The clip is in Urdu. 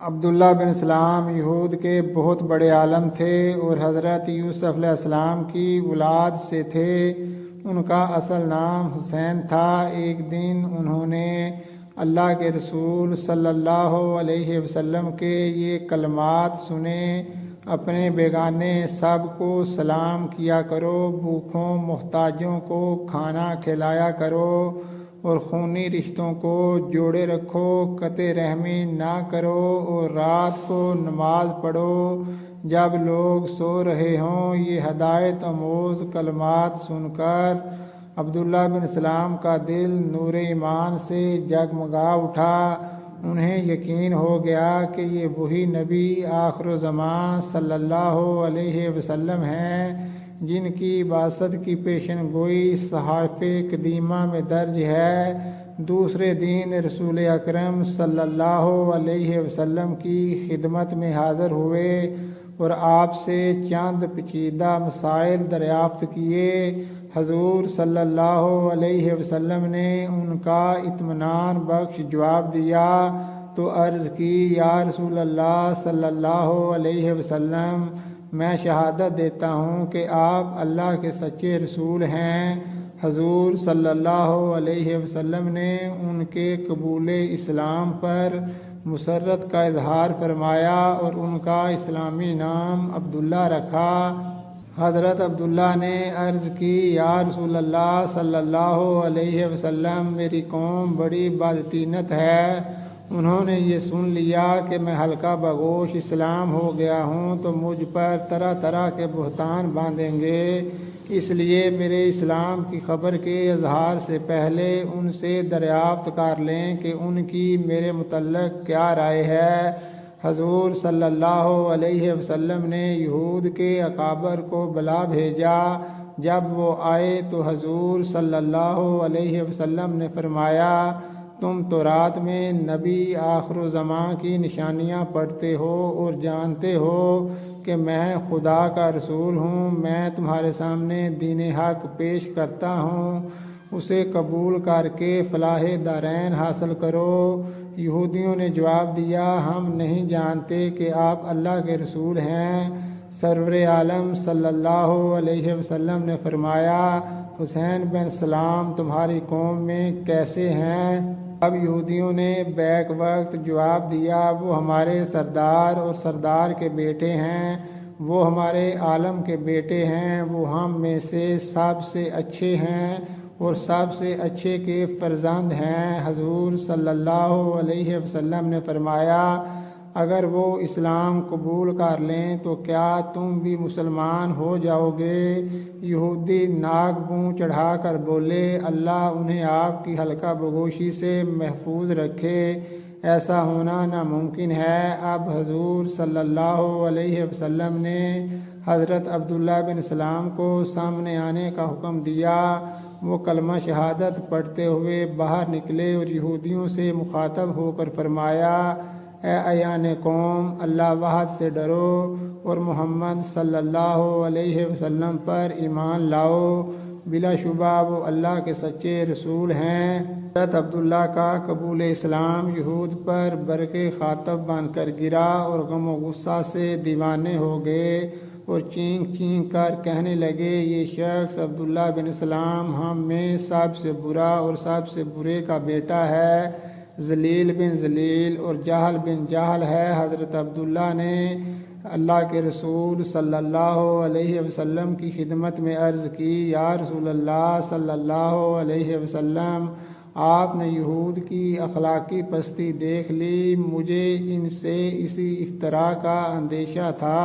عبداللہ بن سلام یہود کے بہت بڑے عالم تھے اور حضرت یوسف علیہ السلام کی اولاد سے تھے۔ ان کا اصل نام حسین تھا۔ ایک دن انہوں نے اللہ کے رسول صلی اللہ علیہ وسلم کے یہ کلمات سنے: اپنے بیگانے سب کو سلام کیا کرو، بھوکھوں محتاجوں کو کھانا کھلایا کرو اور خونی رشتوں کو جوڑے رکھو، قطع رحمی نہ کرو اور رات کو نماز پڑھو جب لوگ سو رہے ہوں۔ یہ ہدایت آموز کلمات سن کر عبداللہ بن سلام کا دل نور ایمان سے جگمگا اٹھا۔ انہیں یقین ہو گیا کہ یہ وہی نبی آخر الزمان صلی اللہ علیہ وسلم ہیں جن کی بعثت کی پیشن گوئی صحائف قدیمہ میں درج ہے۔ دوسرے دن رسول اکرم صلی اللہ علیہ وسلم کی خدمت میں حاضر ہوئے اور آپ سے چند پیچیدہ مسائل دریافت کیے۔ حضور صلی اللہ علیہ وسلم نے ان کا اطمینان بخش جواب دیا تو عرض کی: یا رسول اللہ صلی اللہ علیہ وسلم، میں شہادت دیتا ہوں کہ آپ اللہ کے سچے رسول ہیں۔ حضور صلی اللہ علیہ وسلم نے ان کے قبول اسلام پر مسرت کا اظہار فرمایا اور ان کا اسلامی نام عبداللہ رکھا۔ حضرت عبداللہ نے عرض کی: یا رسول اللہ صلی اللہ علیہ وسلم، میری قوم بڑی بدطینت ہے۔ انہوں نے یہ سن لیا کہ میں حلقہ بگوش اسلام ہو گیا ہوں تو مجھ پر طرح طرح کے بہتان باندھیں گے، اس لیے میرے اسلام کی خبر کے اظہار سے پہلے ان سے دریافت کر لیں کہ ان کی میرے متعلق کیا رائے ہے۔ حضور صلی اللہ علیہ وسلم نے یہود کے اکابر کو بلا بھیجا۔ جب وہ آئے تو حضور صلی اللہ علیہ وسلم نے فرمایا: تم تورات میں نبی آخر الزمان کی نشانیاں پڑھتے ہو اور جانتے ہو کہ میں خدا کا رسول ہوں۔ میں تمہارے سامنے دین حق پیش کرتا ہوں، اسے قبول کر کے فلاح دارین حاصل کرو۔ یہودیوں نے جواب دیا: ہم نہیں جانتے کہ آپ اللہ کے رسول ہیں۔ سرور عالم صلی اللہ علیہ وسلم نے فرمایا: حسین بن سلام تمہاری قوم میں کیسے ہیں؟ اب یہودیوں نے بیک وقت جواب دیا: وہ ہمارے سردار اور سردار کے بیٹے ہیں، وہ ہمارے عالم کے بیٹے ہیں، وہ ہم میں سے سب سے اچھے ہیں اور سب سے اچھے کے فرزند ہیں۔ حضور صلی اللہ علیہ وسلم نے فرمایا: اگر وہ اسلام قبول کر لیں تو کیا تم بھی مسلمان ہو جاؤ گے؟ یہودی ناک منہ چڑھا کر بولے: اللہ انہیں آپ کی حلقہ بگوشی سے محفوظ رکھے، ایسا ہونا ناممکن ہے۔ اب حضور صلی اللہ علیہ وسلم نے حضرت عبداللہ بن سلام کو سامنے آنے کا حکم دیا۔ وہ کلمہ شہادت پڑھتے ہوئے باہر نکلے اور یہودیوں سے مخاطب ہو کر فرمایا: اے ایان قوم، اللہ واحد سے ڈرو اور محمد صلی اللہ علیہ وسلم پر ایمان لاؤ، بلا شبہ وہ اللہ کے سچے رسول ہیں۔ حضرت عبداللہ کا قبول اسلام یہود پر برق خاطب بن کر گرا اور غم و غصہ سے دیوانے ہو گئے اور چینک چینک کر کہنے لگے: یہ شخص عبداللہ بن سلام ہم میں سب سے برا اور سب سے برے کا بیٹا ہے، ذلیل بن ذلیل اور جہل بن جہل ہے۔ حضرت عبداللہ نے اللہ کے رسول صلی اللہ علیہ وسلم کی خدمت میں عرض کی: یا رسول اللہ صلی اللہ علیہ وسلم، آپ نے یہود کی اخلاقی پستی دیکھ لی، مجھے ان سے اسی افطرا کا اندیشہ تھا۔